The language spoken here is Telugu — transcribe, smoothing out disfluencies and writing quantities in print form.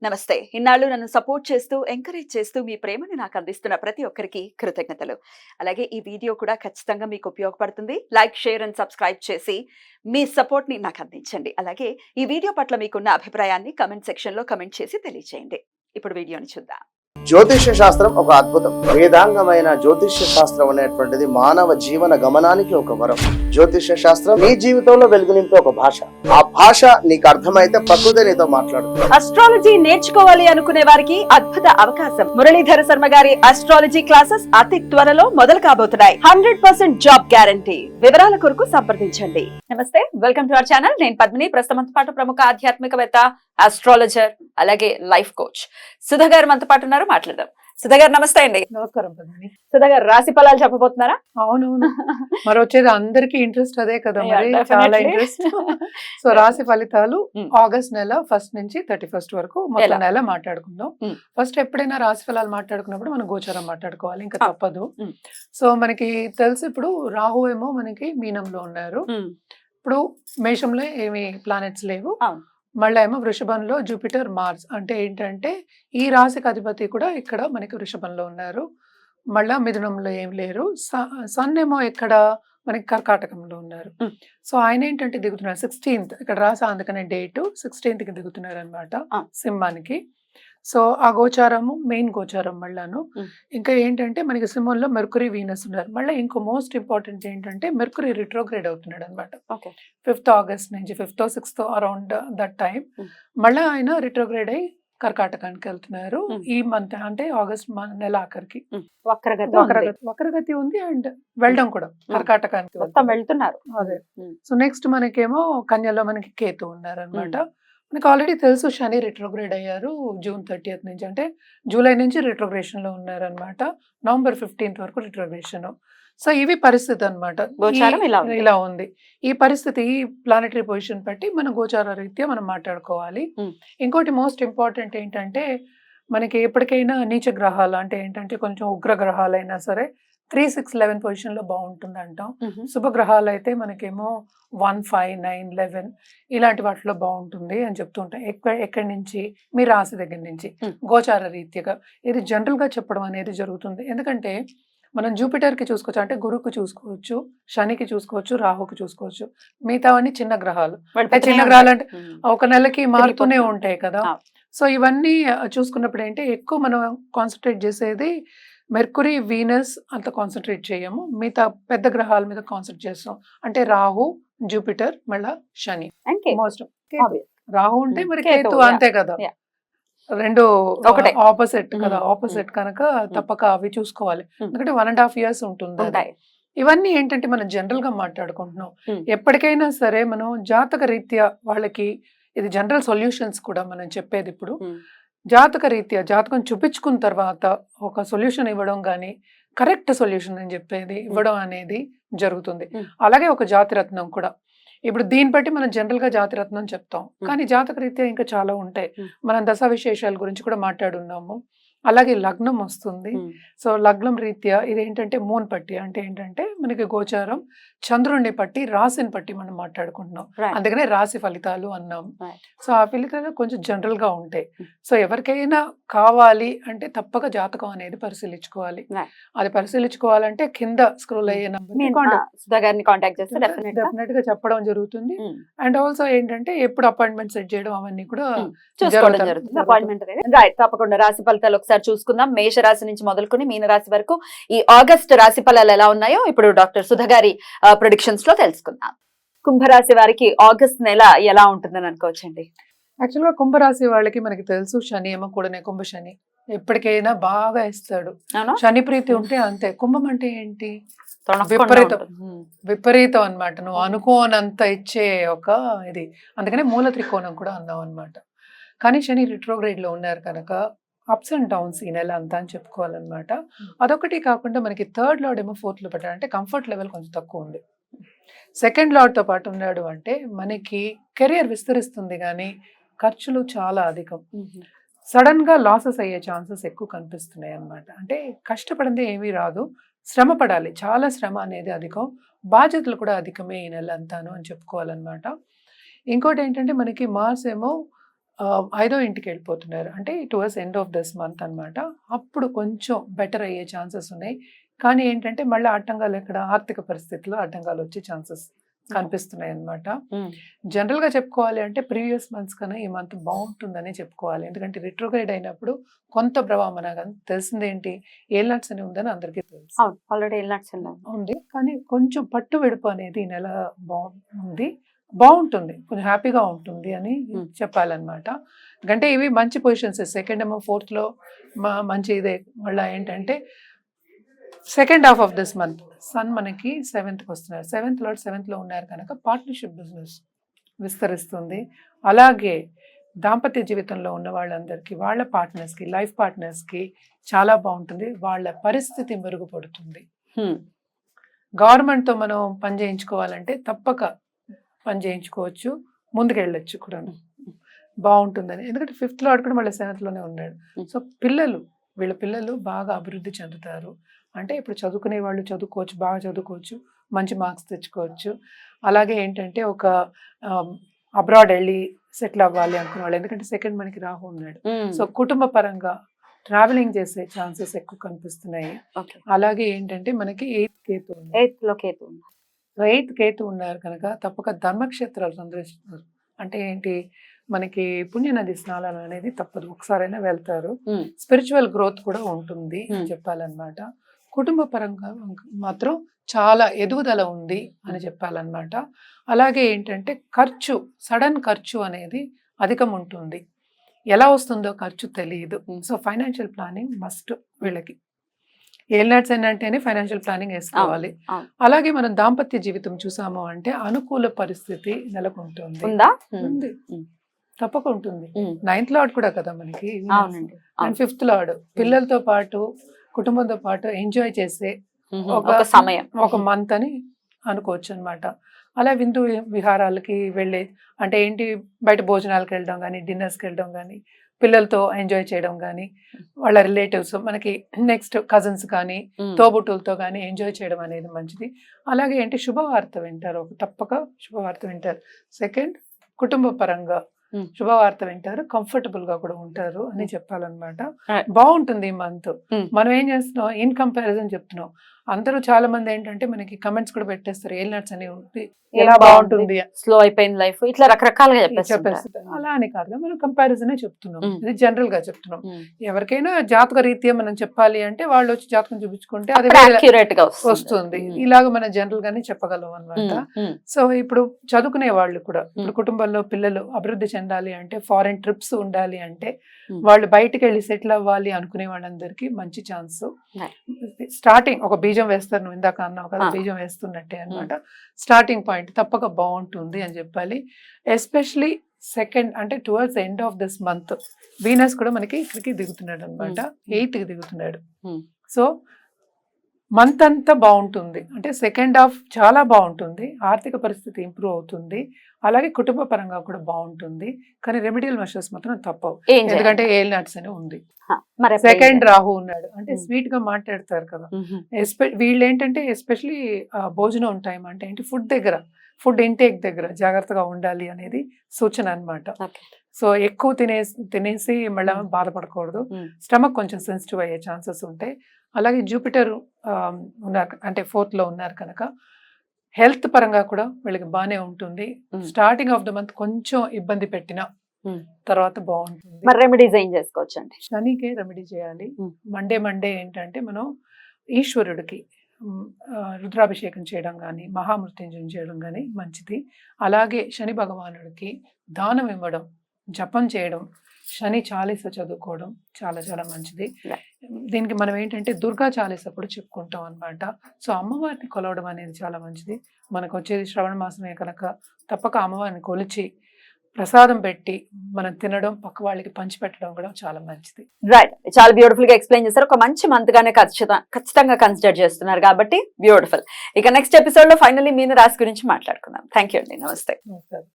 నమస్తే. ఇన్నాళ్ళు నన్ను సపోర్ట్ చేస్తూ, ఎంకరేజ్ చేస్తూ మీ ప్రేమని నాకు అందిస్తున్న ప్రతి ఒక్కరికి కృతజ్ఞతలు. అలాగే ఈ వీడియో కూడా ఖచ్చితంగా మీకు ఉపయోగపడుతుంది. లైక్, షేర్ అండ్ సబ్స్క్రైబ్ చేసి మీ సపోర్ట్‌ని నాకు అందించండి. అలాగే ఈ వీడియో పట్ల మీకున్న అభిప్రాయాన్ని కామెంట్ సెక్షన్‌లో కామెంట్ చేసి తెలియజేయండి. ఇప్పుడు వీడియోని చూద్దాం. జ్యోతిష్య శాస్త్రం ఒక అద్భుతం. వేదాంగమైన జ్యోతిష్య శాస్త్రం అనేటువంటిది మానవ జీవన గమనానికి ఒక వరం. జ్యోతిష్య శాస్త్రం నీ జీవితంలో వెలుగునింపే ఒక భాష. ఆ భాష నీకు అర్థమైతే ప్రకృతి నీతో మాట్లాడుతుంది. అస్ట్రాలజీ నేర్చుకోవాలి అనుకునే వారికి అద్భుత అవకాశం. మురళీధర శర్మ గారి అస్ట్రాలజీ క్లాసెస్ అతి త్వరలో మొదలు కాబోతున్నాయి. 100% జాబ్ గ్యారంటీ. వివరాల కొరకు సంప్రదించండి. నమస్తే, వెల్కమ్ టు అవర్ ఛానల్. నేను పద్మిని. ప్రస్తుతం పాటు ప్రముఖ ఆధ్యాత్మికవేత్త, ఆస్ట్రాలజర్, అలాగే లైఫ్ కోచ్ సుధా గారు మనతో పాటు ఉన్నారు. మాట్లాడదాం. సుధా గారు నమస్తే అండి. నమస్కారం పద్మిని. సుధా గారు రాశి ఫలాలు చెప్పబోతున్నారా? అవునవును, మరి వచ్చేది అందరికి ఇంట్రెస్ట్ అదే కదా, మరి Yeah, చాలా definitely. ఇంట్రెస్ట్. సో రాశి ఫలితాలు ఆగస్ట్ నెల 1 నుంచి 31 వరకు మొత్తం ఎలా? నెల మాట్లాడుకుందాం. Mm. ఫస్ట్ ఎప్పుడైనా రాశి ఫలాలు మాట్లాడుకున్నప్పుడు మనం గోచారం మాట్లాడుకోవాలి, ఇంకా Ah. తప్పదు. Mm. సో మనకి తెలుసు, ఇప్పుడు రాహు ఏమో మనకి మీనంలో ఉన్నారు. ఇప్పుడు మేషంలో ఏమి ప్లానెట్స్ లేవు. అవును. మళ్ళీ ఏమో వృషభంలో జూపిటర్, మార్స్. అంటే ఏంటంటే ఈ రాశికి అధిపతి కూడా ఇక్కడ మనకి వృషభంలో ఉన్నారు. మళ్ళా మిథునంలో ఏం లేరు. సన్ ఏమో ఇక్కడ మనకి కర్కాటకంలో ఉన్నారు. Mm. సో ఆయన ఏంటంటే దిగుతున్నారు 16th, ఇక్కడ రాసా అందుకనే డేట్ 16th దిగుతున్నారు అనమాట Ah. సింహానికి. సో ఆ గోచారము మెయిన్ గోచారం మళ్ళాను. Mm. ఇంకా ఏంటంటే మనకి సింహంలో మెర్కురీ, వీనస్ ఉన్నారు. మళ్ళీ ఇంకో మోస్ట్ ఇంపార్టెంట్ ఏంటంటే మెర్కురీ రిట్రోగ్రేడ్ అవుతున్నాడు అనమాట. ఓకే. 5th ఆగస్ట్ నుంచి 5th 6th around that time. Mm. మళ్ళీ ఆయన రిట్రోగ్రేడ్ అయ్యి కర్కాటకానికి వెళ్తున్నారు. Mm. ఈ మంత్ అంటే ఆగస్ట్ నెల ఆఖరికి వక్రగతి ఉంది. వక్రగతి ఉంది అండ్ వెళ్ళడం కూడా కర్కాటకానికి మొత్తం వెళ్తున్నారు. అదే. Mm. సో నెక్స్ట్ మనకేమో కన్యలో మనకి కేతు ఉన్నారు అనమాట. మనకి ఆల్రెడీ తెలుసు శని రిట్రోగ్రేడ్ అయ్యారు June 30th నుంచి, అంటే జూలై నుంచి రిట్రోగ్రేషన్ లో ఉన్నారు అనమాట. November 15th వరకు రిట్రోగ్రేషన్. సో ఇవి పరిస్థితి అనమాట. గోచారం ఇలా ఉంది. ఇలా ఉంది ఈ పరిస్థితి. ఈ ప్లానటరీ పొజిషన్ బట్టి మన గోచార రీత్యా మనం మాట్లాడుకోవాలి. Mm. ఇంకోటి మోస్ట్ ఇంపార్టెంట్ ఏంటంటే మనకి ఎప్పటికైనా నీచ గ్రహాలు, అంటే ఏంటంటే కొంచెం ఉగ్ర గ్రహాలైనా సరే 3, 6, 11 పొజిషన్ లో బాగుంటుంది అంటాం. Mhm. శుభగ్రహాలు అయితే మనకేమో 1, 5, 9, 11 ఇలాంటి వాటిలో బాగుంటుంది అని చెప్తుంటాం. ఎక్కడి నుంచి? మీ రాశి దగ్గర నుంచి Mm. గోచార రీత్యగా ఇది జనరల్ గా చెప్పడం అనేది జరుగుతుంది. ఎందుకంటే మనం జూపిటర్ కి చూసుకోవచ్చు, అంటే గురువుకి చూసుకోవచ్చు, శనికి చూసుకోవచ్చు, రాహుకి చూసుకోవచ్చు. మిగతావన్నీ చిన్న గ్రహాలు. అంటే చిన్న గ్రహాలు అంటే ఒక నెలకి మారుతూనే ఉంటాయి కదా. Ah. సో ఇవన్నీ చూసుకున్నప్పుడు ఏంటి ఎక్కువ మనం కాన్సన్ట్రేట్ చేసేది మెర్కురీ, వీనస్ అంత కాన్సన్ట్రేట్ చేయము. మిగతా పెద్ద గ్రహాల మీద కాన్సన్ట్రేట్ చేస్తాం. అంటే రాహు, జూపిటర్, మళ్ళా శని. Most Obvious. రాహు ఉంటే Mm. మరి కేతు, కేతు yeah. అంతే కదా. Yeah. రెండు ఒకటే. ఆపోజిట్ కదా. Mm. ఆపోజిట్ కనుక తప్పక అవి చూసుకోవాలి. Mm. ఎందుకంటే 1.5 years ఉంటుంది అది. ఉంటాయి. ఇవన్నీ ఏంటంటే మనం జనరల్ గా మాట్లాడుకుంటున్నాం. Mm. ఎప్పటికైనా సరే మనం జాతక రీత్యా వాళ్ళకి ఇది జనరల్ సొల్యూషన్స్ కూడా మనం చెప్పేది. ఇప్పుడు Mm. జాతక రీత్యా జాతకం చూపించుకున్న తర్వాత ఒక సొల్యూషన్ ఇవ్వడం కానీ కరెక్ట్ సొల్యూషన్ అని చెప్పేది ఇవ్వడం అనేది జరుగుతుంది. Mm. అలాగే ఒక జాతిరత్నం కూడా. ఇప్పుడు దీన్ని బట్టి మనం జనరల్ గా జాతిరత్నం చెప్తాం, కానీ జాతక రీత్యా ఇంకా చాలా ఉంటాయి. Mm. మనం దశ విశేషాల గురించి కూడా మాట్లాడున్నాము. అలాగే లగ్నం వస్తుంది. Mm. సో లగ్నం రీత్యా ఇదేంటంటే మూన్ పట్టి, అంటే ఏంటంటే మనకి గోచారం చంద్రుడిని పట్టి రాశిని పట్టి మనం మాట్లాడుకుంటున్నాం. Right. అందుకనే రాశి ఫలితాలు అన్నాం. Right. సో ఆ ఫలితాలు కొంచెం జనరల్ గా ఉంటాయి. Mm. సో ఎవరికైనా కావాలి అంటే తప్పక జాతకం అనేది పరిశీలించుకోవాలి. Right. అది పరిశీలించుకోవాలంటే కింద స్క్రోల్ అయ్యే సుధా గారిని కాంటాక్ట్ చేస్తే definitely గా, డెఫినెట్ గా చెప్పడం జరుగుతుంది. mm, అండ్ ఆల్సో ఏంటంటే ఎప్పుడు అపాయింట్మెంట్ సెట్ చేయడం అవన్నీ కూడా చూసుకోవడం జరుగుతుంది. జరుగుతుంది. అపాయింట్మెంట్ అనేది రైట్. తప్పకుండా రాశి ఫలితాలు ఒకసారి చూసుకుందాం. మేష రాశి నుంచి మొదలుకొని మీన రాశి వరకు ఈ ఆగస్ట్ రాశి ఫలాలు ఎలా ఉన్నాయో ఇప్పుడు డాక్టర్ సుధా గారి ప్రొడిక్షన్స్ లో తెలుసుకుందాం. కుంభరాశి వారికి ఆగస్ట్ నెల ఎలా ఉంటుందని అనుకోవచ్చండి? యాక్చువల్ గా కుంభరాశి వాళ్ళకి మనకి తెలుసు శని ఏమో కూడానే కుంభ శని ఎప్పటికైనా బాగా ఇస్తాడు. అవునా? శని ప్రీతి ఉంటే అంతే. కుంభం అంటే ఏంటి? తొణక్కుండా విపరీతం. ఉంటుంది. విపరీతం అన్నమాట. నువ్వు అనుకోనంత ఇచ్చే ఒక ఇది. అందుకనే మూల త్రికోణం కూడా అన్నాం అనమాట. కానీ శని రిట్రోగ్రేడ్ లో ఉన్నారు కనుక అప్స్ అండ్ డౌన్స్ ఈ నెల అంతా అని చెప్పుకోవాలన్నమాట. అదొకటి కాకుండా మనకి 3rd లార్డ్ ఏమో 4th లో పడ్డాడు, అంటే కంఫర్ట్ లెవెల్ కొంచెం తక్కువ ఉంది. 2nd లార్డ్ తో పాటు ఉన్నాడు అంటే మనకి కెరియర్ విస్తరిస్తుంది, కానీ ఖర్చులు చాలా అధికం. Mhm. సడన్ గా లాసెస్ అయ్యే ఛాన్సెస్ ఎక్కువ కనిపిస్తున్నాయి అన్నమాట. అంటే కష్టపడిందే ఏమీ రాదు, శ్రమ పడాలి. చాలా శ్రమ అనేది అధికం. బాధ్యతలు కూడా అధికమే ఈ నెల అంతాను అని చెప్పుకోవాలన్నమాట. ఇంకోటి ఏంటంటే మనకి మార్స్ ఏమో ఐదో ఇంటికి వెళ్ళిపోతున్నారు. అంటే towards end of this month అన్నమాట. అప్పుడు కొంచెం బెటర్ అయ్యే ఛాన్సెస్ ఉన్నాయి. కానీ ఏంటంటే మళ్ళీ ఆటంకాలు ఎక్కడ ఆర్థిక పరిస్థితుల్లో ఆటంకాలు వచ్చే ఛాన్సెస్ కనిపిస్తున్నాయి అన్నమాట. జనరల్గా చెప్పుకోవాలి అంటే ప్రీవియస్ మంత్స్ కన్నా ఈ మంత్ బాగుంటుందని చెప్పుకోవాలి. ఎందుకంటే రిట్రోగ్రేడ్ అయినప్పుడు కొంత ప్రభావం మనకు తెలిసింది ఏంటి, ఏల్నాట్స్ అని ఉందని అందరికీ తెలుసు ఆల్రెడీ ఉంది. కానీ కొంచెం పట్టు విడుపు అనేది ఈ నెల బాగుంటుంది, కొంచెం హ్యాపీగా ఉంటుంది అని చెప్పాలన్నమాట. ఎందుకంటే ఇవి మంచి పొజిషన్స్. సెకండ్ ఏమో 4th లో మంచి ఇదే. మళ్ళీ ఏంటంటే second half of this month సన్ మనకి 7th వస్తున్నారు. 7th లో ఉన్నారు కనుక పార్ట్నర్షిప్ బిజినెస్ విస్తరిస్తుంది. అలాగే దాంపత్య జీవితంలో ఉన్న వాళ్ళందరికీ, వాళ్ళ పార్ట్నర్స్కి, లైఫ్ పార్ట్నర్స్కి చాలా బాగుంటుంది. వాళ్ళ పరిస్థితి మెరుగుపడుతుంది. గవర్నమెంట్తో మనం పని చేయించుకోవాలంటే తప్పక పని చేయించుకోవచ్చు, ముందుకెళ్ళొచ్చు కూడా, బాగుంటుందని. ఎందుకంటే 5th లార్డ్ కూడా మళ్ళీ 7th లోనే ఉన్నాడు. సో వీళ్ళ పిల్లలు బాగా అభివృద్ధి చెందుతారు. అంటే ఇప్పుడు చదువుకునే వాళ్ళు చదువుకోవచ్చు, బాగా చదువుకోవచ్చు, మంచి మార్క్స్ తెచ్చుకోవచ్చు. అలాగే ఏంటంటే ఒక అబ్రాడ్ వెళ్ళి సెటిల్ అవ్వాలి అనుకునే వాళ్ళు, ఎందుకంటే సెకండ్ మనకి రాహు ఉన్నాడు. సో కుటుంబ పరంగా ట్రావెలింగ్ చేసే ఛాన్సెస్ ఎక్కువ కనిపిస్తున్నాయి. అలాగే ఏంటంటే మనకి 8th కేతు ఉన్నారు కనుక తప్పక ధర్మక్షేత్రాలు సందర్శిస్తారు. అంటే ఏంటి, మనకి పుణ్యనది స్నానాలు అనేది తప్పదు, ఒకసారైనా వెళ్తారు. స్పిరిచువల్ గ్రోత్ కూడా ఉంటుంది అని చెప్పాలన్నమాట. కుటుంబ పరంగా మాత్రం చాలా ఎదుగుదల ఉంది అని చెప్పాలన్నమాట. అలాగే ఏంటంటే సడన్ ఖర్చు అనేది అధికం ఉంటుంది. ఎలా వస్తుందో ఖర్చు తెలియదు. సో ఫైనాన్షియల్ ప్లానింగ్ మస్ట్ వీళ్ళకి. ఏల్నాట్స్ ఏంటంటేనే ఫైనాన్షియల్ ప్లానింగ్ వేసుకోవాలి. అలాగే మనం దాంపత్య జీవితం చూసాము అంటే అనుకూల పరిస్థితి నెలకొంటుంది. ఉంది, తప్పక ఉంటుంది. 9th లార్డ్ కూడా కదా మనకి, అండ్ 5th లార్డ్. పిల్లలతో పాటు కుటుంబంతో పాటు ఎంజాయ్ చేసే ఒక సమయం, ఒక మంత్ అని అనుకోవచ్చు అనమాట. అలా విందు విహారాలకి వెళ్ళే, అంటే ఏంటి, బయట భోజనాలకు వెళ్ళడం కానీ, డిన్నర్స్కి వెళ్ళడం కానీ, పిల్లలతో ఎంజాయ్ చేయడం కానీ, వాళ్ళ రిలేటివ్స్ మనకి నెక్స్ట్ కజిన్స్ కానీ తోబుట్టులతో కానీ ఎంజాయ్ చేయడం అనేది మంచిది. అలాగే ఏంటి, శుభవార్త వింటారు, తప్పక శుభవార్త వింటారు. సెకండ్, కుటుంబ పరంగా శుభవార్త వింటారు, కంఫర్టబుల్ గా కూడా ఉంటారు అని చెప్పాలన్నమాట. బాగుంటుంది ఈ మంత్. మనం ఏం చేస్తున్నాం, ఇన్ కంపారిజన్ చెప్తున్నాం. అందరూ చాలా మంది ఏంటంటే మనకి కమెంట్స్ కూడా పెట్టేస్తారు, ఏల్నాట్స్ అని ఉంది, ఎలా బాగుంటుంది, స్లో అయిపోయింది లైఫ్, ఇట్లా రకరకాలుగా చెప్పేస్తారు. అలా అని కాదు, మనం కంపారిజనే చెప్తున్నాం, ఇది జనరల్ గా చెప్తున్నాం. ఎవరికైనా జాతక రీత్యా మనం చెప్పాలి అంటే వాళ్ళు వచ్చి జాతకం చూపించుకుంటే అది అక్యురేట్ గా వస్తుంది. ఇలాగ మనం జనరల్ గానే చెప్పగలం అన్నమాట. సో ఇప్పుడు చదువుకునే వాళ్ళు కూడా, ఇప్పుడు కుటుంబంలో పిల్లలు అభివృద్ధి చెందాలి అంటే, ఫారెన్ ట్రిప్స్ ఉండాలి అంటే, వాళ్ళు బయటకు వెళ్ళి సెటిల్ అవ్వాలి అనుకునే వాళ్ళందరికీ మంచి ఛాన్స్. స్టార్టింగ్ ఒక బీజం వేస్తారు, నువ్వు ఇందాక అన్నావు కదా, బీజం వేస్తున్నట్టే అన్నమాట. స్టార్టింగ్ పాయింట్ తప్పక బాగుంటుంది అని చెప్పాలి. ఎస్పెషలీ సెకండ్, అంటే towards end of this month Venus కూడా మనకి ఇక్కడికి దిగుతున్నాడు అనమాట, 8th కి దిగుతున్నాడు. సో మంత్ అంతా బాగుంటుంది, అంటే సెకండ్ హాఫ్ చాలా బాగుంటుంది, ఆర్థిక పరిస్థితి ఇంప్రూవ్ అవుతుంది, అలాగే కుటుంబ పరంగా కూడా బాగుంటుంది. కానీ రెమెడియల్ మెషర్స్ మాత్రం తప్పవు, ఎందుకంటే ఏల్నాట్స్ అని ఉంది, సెకండ్ రాహు ఉన్నాడు. అంటే స్వీట్ గా మాట్లాడతారు కదా, వీళ్ళు ఏంటంటే ఎస్పెషలీ భోజనం టైం అంటే ఏంటి, ఫుడ్ ఇంటేక్ దగ్గర జాగ్రత్తగా ఉండాలి అనేది సూచన అన్నమాట. సో ఎక్కువ తినేసి మళ్ళీ బాధపడకూడదు, స్టమక్ కొంచెం సెన్సిటివ్ అయ్యే ఛాన్సెస్ ఉంటాయి. అలాగే జూపిటర్ ఉన్నారు అంటే 4th లో ఉన్నారు కనుక హెల్త్ పరంగా కూడా వీళ్ళకి బాగానే ఉంటుంది. స్టార్టింగ్ ఆఫ్ ద మంత్ కొంచెం ఇబ్బంది పెట్టినా తర్వాత బాగుంటుంది. మరి రెమెడీస్ ఏం చేసుకోవచ్చు అంటే, శనికే రెమెడీ చేయాలి. మండే ఏంటంటే మనం ఈశ్వరుడికి రుద్రాభిషేకం చేయడం కానీ, మహామృత్యుంజయం చేయడం కానీ మంచిది. అలాగే శని భగవానుడికి దానం ఇవ్వడం, జపం చేయడం, శని చాలీస చదువుకోవడం చాలా చాలా మంచిది. దీనికి మనం ఏంటంటే దుర్గా చాలీస కూడా చెప్పుకుంటాం అన్నమాట. సో అమ్మవారిని కొలవడం అనేది చాలా మంచిది. మనకు వచ్చేది శ్రవణ మాసమే కనుక తప్పక అమ్మవారిని కొలిచి ప్రసాదం పెట్టి మనం తినడం, పక్క వాళ్ళకి పంచిపెట్టడం కూడా చాలా మంచిది. రైట్, చాలా బ్యూటిఫుల్ గా ఎక్స్ప్లెయిన్ చేశారు. ఒక మంచి మంత్ గానే ఖచ్చితంగా కన్సిడర్ చేస్తున్నారు కాబట్టి బ్యూటిఫుల్. ఇక నెక్స్ట్ ఎపిసోడ్ లో ఫైనల్లీ మీన రాశి గురించి మాట్లాడుకుందాం. థ్యాంక్ యూ అండి, నమస్తే.